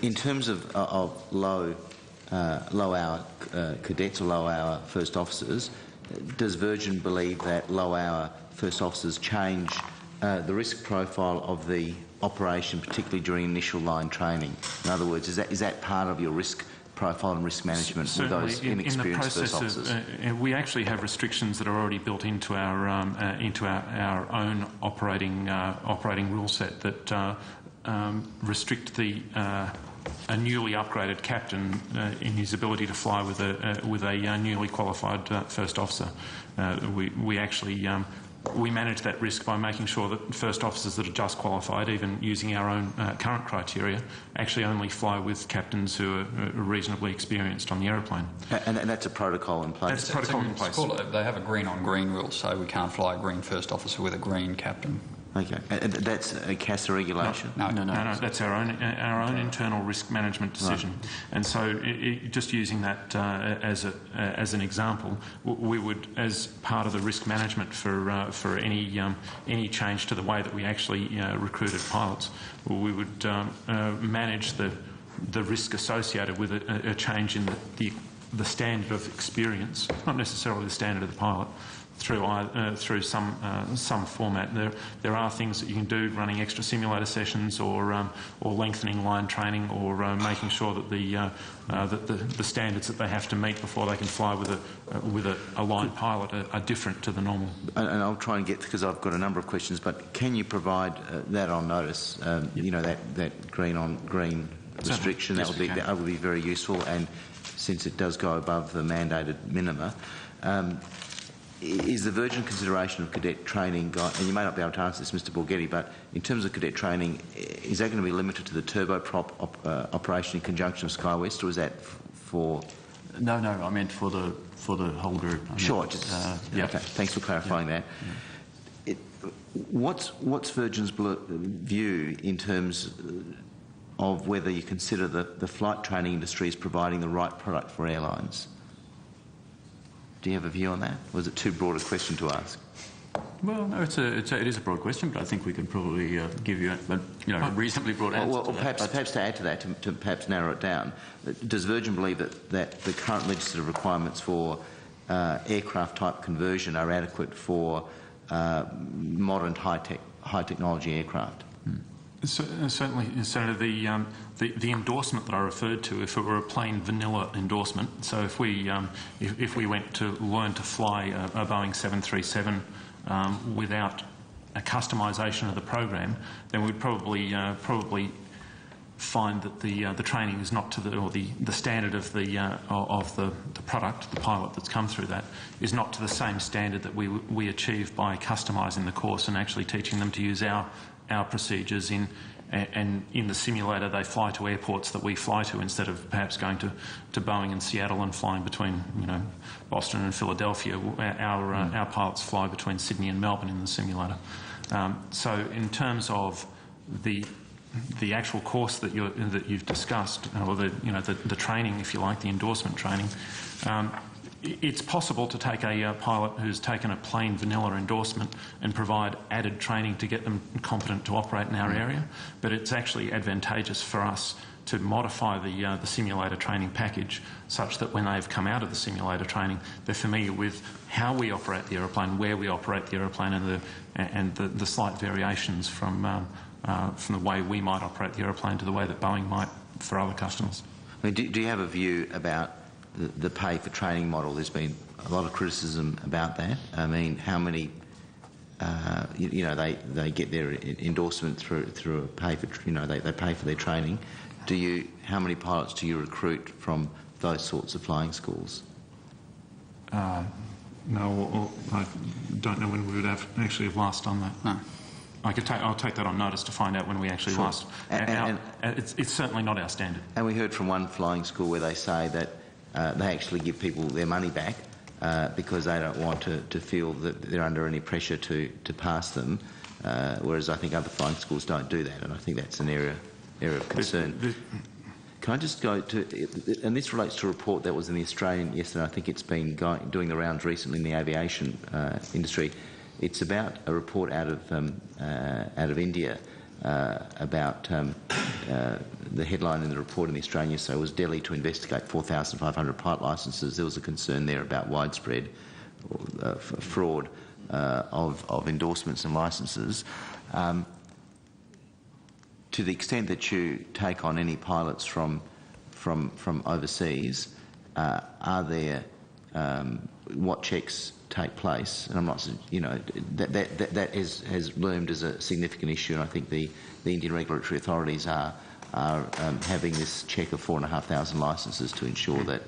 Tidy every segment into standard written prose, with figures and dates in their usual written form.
In terms of low-hour cadets or low-hour first officers, does Virgin believe that low-hour first officers change the risk profile of the operation, particularly during initial line training? In other words, is that part of your risk profile and risk management with those inexperienced first officers? We actually have restrictions that are already built into our own operating rule set that restrict a newly upgraded captain in his ability to fly with a newly qualified first officer. We actually we manage that risk by making sure that first officers that are just qualified, even using our own current criteria, actually only fly with captains who are reasonably experienced on the aeroplane. And that's a protocol in place? That's a protocol in place. They have a green-on-green rule, so we can't fly a green first officer with a green captain. Okay, and that's a CASA regulation? No. That's our own internal risk management decision. Right. And so, just using that as an example, we would, as part of the risk management for any change to the way that we actually recruited pilots, we would manage the risk associated with a change in the standard of experience, not necessarily the standard of the pilot, through some format. There are things that you can do, running extra simulator sessions, or lengthening line training, or making sure that the standards that they have to meet before they can fly with a line pilot are different to the normal. And I'll try and get, because I've got a number of questions, but can you provide that on notice? You know, that green on green restriction. Yes, that would be very useful, and since it does go above the mandated minima. Is the Virgin consideration of cadet training, and you may not be able to answer this, Mr. Borghetti, but in terms of cadet training, is that going to be limited to the turboprop operation in conjunction with SkyWest, or is that for? No, I meant for the whole group. Sure. Yeah. Okay. Thanks for clarifying that. Yeah. What's Virgin's view in terms of whether you consider the flight training industry as providing the right product for airlines? Do you have a view on that? Or is it too broad a question to ask? Well, no, it is a broad question, but I think we can probably give you a reasonably broad answer. Well, perhaps to add to that, to perhaps narrow it down, does Virgin believe that the current legislative requirements for aircraft type conversion are adequate for modern high technology aircraft? Certainly, Senator, the endorsement that I referred to, if it were a plain vanilla endorsement, so if we went to learn to fly a Boeing 737 without a customisation of the program, then we'd probably find that the training is not to the standard of the product, the pilot that's come through that, is not to the same standard that we achieve by customising the course and actually teaching them to use our procedures and in the simulator they fly to airports that we fly to, instead of perhaps going to Boeing and Seattle and flying between Boston and Philadelphia. Our pilots fly between Sydney and Melbourne in the simulator. So in terms of the actual course that you've discussed, or the training, if you like, the endorsement training, it's possible to take a pilot who's taken a plain vanilla endorsement and provide added training to get them competent to operate in our area, but it's actually advantageous for us to modify the simulator training package such that when they've come out of the simulator training, they're familiar with how we operate the aeroplane, where we operate the aeroplane, and the slight variations from the way we might operate the aeroplane to the way that Boeing might for other customers. I mean, do you have a view about the pay for training model? There's been a lot of criticism about that. I mean, how many, they get their endorsement through a pay for, they pay for their training. How many pilots do you recruit from those sorts of flying schools? No, I don't know when we would actually have last done that. No. I'll take that on notice to find out when we actually last. It's certainly not our standard. And we heard from one flying school where they say that they actually give people their money back because they don't want to feel that they're under any pressure to pass them, whereas I think other flying schools don't do that, and I think that's an area of concern. Can I just go to, and this relates to a report that was in the Australian yesterday, I think it's been doing the rounds recently in the aviation industry. It's about a report out of India about the headline in the report in the Australian so was Delhi to investigate 4,500 pilot licences. There was a concern there about widespread fraud of endorsements and licences. To the extent that you take on any pilots from overseas, are there what checks take place? And I'm not, that has loomed as a significant issue, and I think the Indian regulatory authorities are having this check of 4,500 licences to ensure that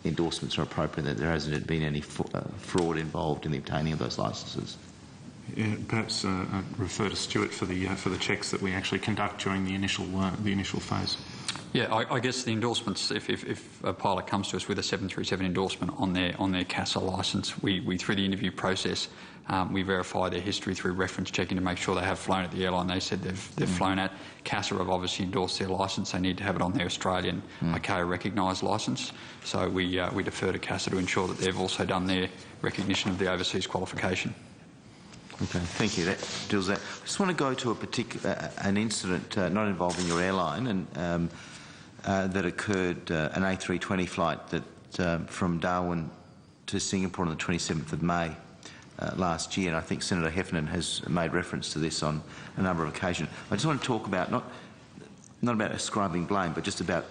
endorsements are appropriate, that there hasn't been any fraud involved in the obtaining of those licences. Yeah, perhaps I'd refer to Stuart for the checks that we actually conduct during the initial phase. Yeah, I guess the endorsements, if a pilot comes to us with a 737 endorsement on their CASA licence, we through the interview process, we verify their history through reference checking to make sure they have flown at the airline they said they've flown at. CASA have obviously endorsed their licence. They need to have it on their Australian AIPA recognised licence. So we defer to CASA to ensure that they've also done their recognition of the overseas qualification. Okay, thank you. That deals with that. I just want to go to an incident not involving your airline, and that occurred, an A320 flight that from Darwin to Singapore on the 27th of May last year, and I think Senator Heffernan has made reference to this on a number of occasions. I just want to talk about not about ascribing blame, but just about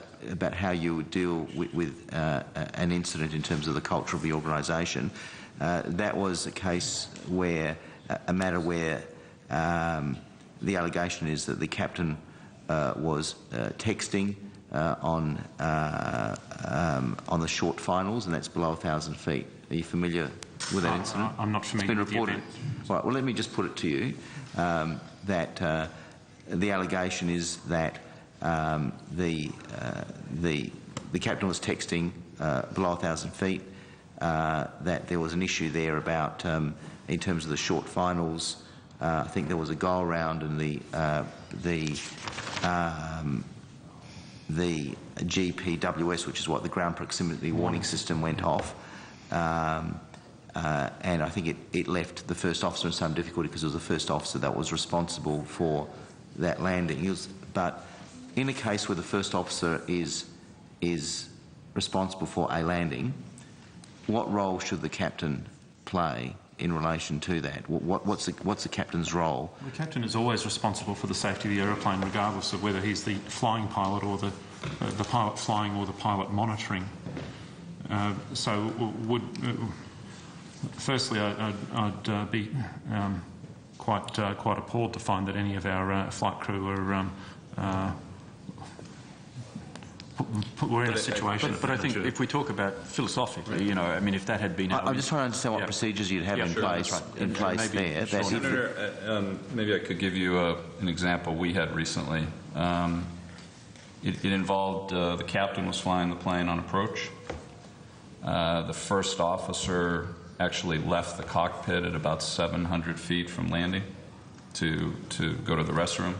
how you would deal with an incident in terms of the culture of the organisation. That was a case where a matter where the allegation is that the captain was texting on the short finals, and that's below 1,000 feet. Are you familiar with that incident? I'm not familiar with the event. Right, well, let me just put it to you that the allegation is that the captain was texting below 1,000 feet, that there was an issue there about in terms of the short finals. I think there was a go around, and the GPWS, which is what the ground proximity warning system, went off, and I think it left the first officer in some difficulty because it was the first officer that was responsible for that landing. But in a case where the first officer is responsible for a landing, what role should the captain play in relation to that? What's the captain's role? The captain is always responsible for the safety of the aeroplane, regardless of whether he's the flying pilot or the pilot flying or the pilot monitoring. Firstly, I'd be quite appalled to find that any of our flight crew we're in a situation. But I think if we talk about philosophically, I mean, if that had been... I'm just trying to understand what procedures you'd have in place, there. Senator, maybe I could give you an example we had recently. It involved the captain was flying the plane on approach. The first officer actually left the cockpit at about 700 feet from landing to go to the restroom.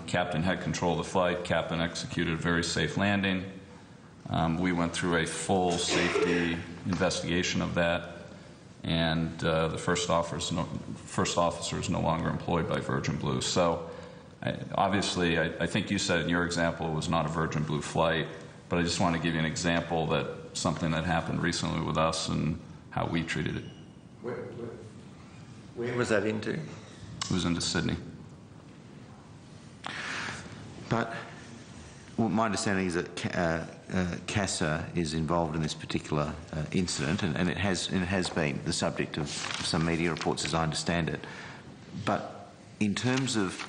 Captain had control of the flight. Captain executed a very safe landing. We went through a full safety investigation of that, and the first officer is no longer employed by Virgin Blue. So obviously, I think you said in your example it was not a Virgin Blue flight, but I just want to give you an example that something that happened recently with us and how we treated it. Where was that into? It was into Sydney. But my understanding is that CASA is involved in this particular incident, and it has been the subject of some media reports, as I understand it. But in terms of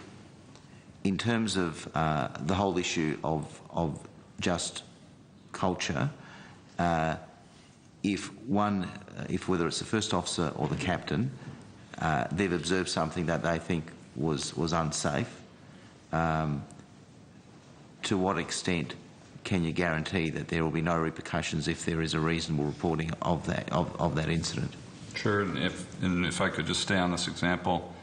the whole issue of just culture, if whether it's the first officer or the captain, they've observed something that they think was unsafe, to what extent can you guarantee that there will be no repercussions if there is a reasonable reporting of that incident? Sure, and if I could just stay on this example,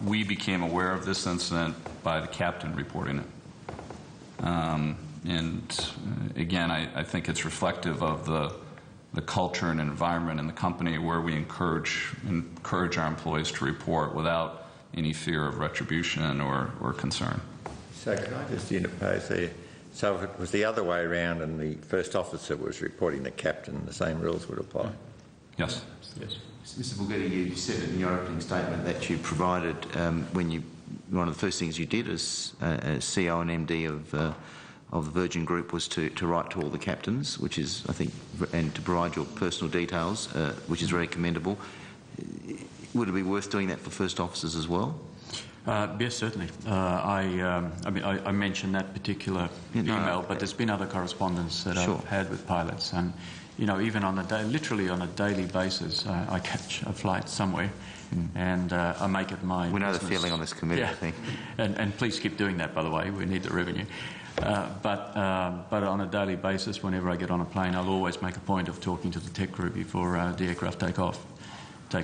we became aware of this incident by the captain reporting it. And again, I think it's reflective of the culture and environment in the company where we encourage our employees to report without any fear of retribution or concern. So can I just interpose there? So if it was the other way around and the first officer was reporting the captain, the same rules would apply? Yes. Yes. Mr. Bulgetti, you said in your opening statement that you provided, one of the first things you did as CEO and MD of the Virgin Group was to write to all the captains, which is, I think, and to provide your personal details, which is very commendable. Would it be worth doing that for first officers as well? Yes, certainly. I mentioned that particular email, but there's been other correspondence that I've had with pilots, and even on literally on a daily basis, I catch a flight somewhere, and I make it my We know business. the feeling on this committee, I think. And please keep doing that, by the way. We need the revenue. But on a daily basis, whenever I get on a plane, I'll always make a point of talking to the tech crew before the aircraft takes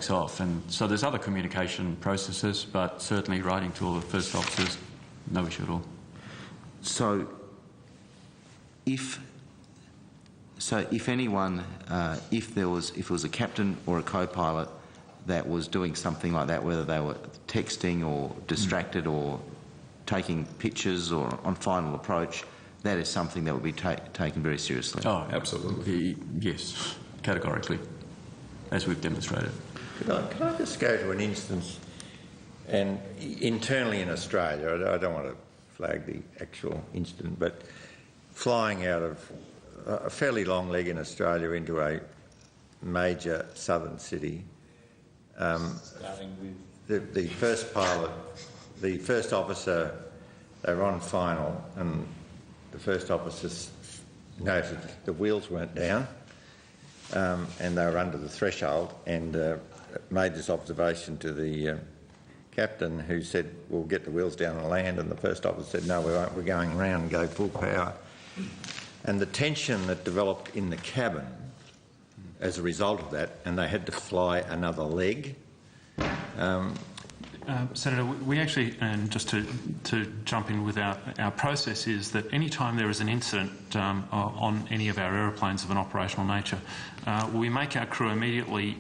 off. And so there's other communication processes, but certainly writing to all the first officers, no issue at all. So if anyone, if there was a captain or a co-pilot that was doing something like that, whether they were texting or distracted or taking pictures or on final approach, that is something that would be taken very seriously. Oh, absolutely. Yes, categorically, as we've demonstrated. Can I just go to an instance, and internally in Australia, I don't want to flag the actual incident, but flying out of a fairly long leg in Australia into a major southern city, starting with the first pilot, the first officer, they were on final, and the first officer noted the wheels weren't down, and they were under the threshold, and made this observation to the captain, who said, "We'll get the wheels down and land," and the first officer said, "No, we won't, we're going round and go full power." And the tension that developed in the cabin as a result of that, and they had to fly another leg. Senator, we actually, and just to jump in with our process, is that any time there is an incident on any of our aeroplanes of an operational nature, we make our crew immediately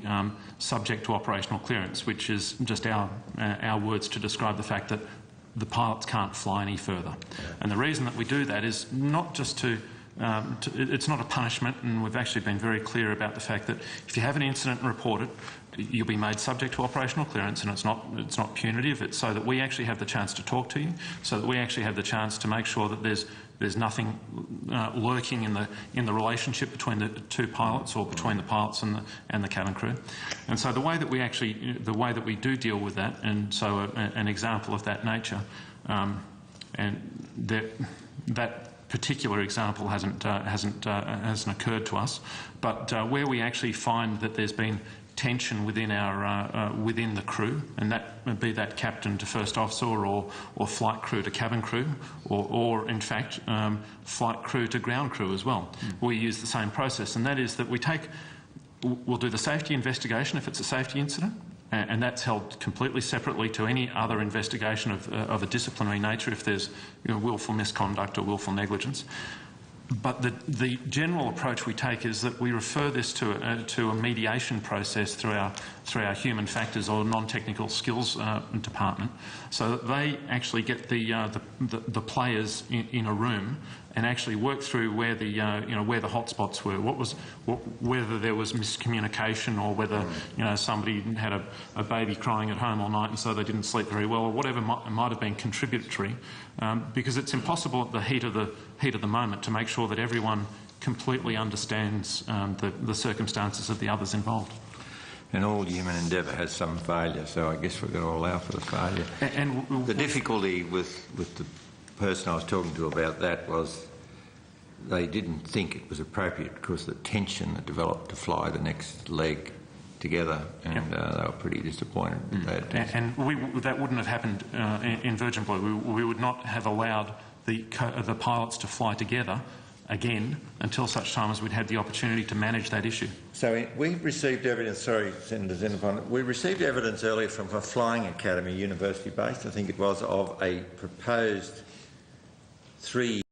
subject to operational clearance, which is just our words to describe the fact that the pilots can't fly any further. And the reason that we do that is not just it's not a punishment, and we've actually been very clear about the fact that if you have an incident and report it, you'll be made subject to operational clearance, and it's not punitive. It's so that we actually have the chance to talk to you, so that we actually have the chance to make sure that there's nothing lurking in the relationship between the two pilots or between the pilots and the cabin crew. And so the way that we do deal with that, and so an example of that nature, and that particular example hasn't occurred to us, but where we actually find that there's been tension within the crew, and that would be that captain to first officer, or flight crew to cabin crew, or in fact flight crew to ground crew as well. We use the same process, and that is that we'll do the safety investigation if it's a safety incident, and that's held completely separately to any other investigation of a disciplinary nature if there's willful misconduct or willful negligence. But the general approach we take is that we refer this to a mediation process through our human factors or non-technical skills department, so that they actually get the players in a room and actually work through where the hot spots were, whether there was miscommunication, or whether somebody had a baby crying at home all night and so they didn't sleep very well, or whatever might have been contributory, because it's impossible at the heat of the moment to make sure that everyone completely understands the circumstances of the others involved. And all human endeavour has some failure, so I guess we've got to allow for the failure. And the difficulty with the person I was talking to about that was they didn't think it was appropriate because of the tension that developed to fly the next leg together, and they were pretty disappointed with that. And that wouldn't have happened in Virgin Blue. We would not have allowed the pilots to fly together again until such time as we'd had the opportunity to manage that issue. So we received evidence, sorry, Senator Xenophon, we received evidence earlier from a flying academy, university-based, I think it was, of a proposed 3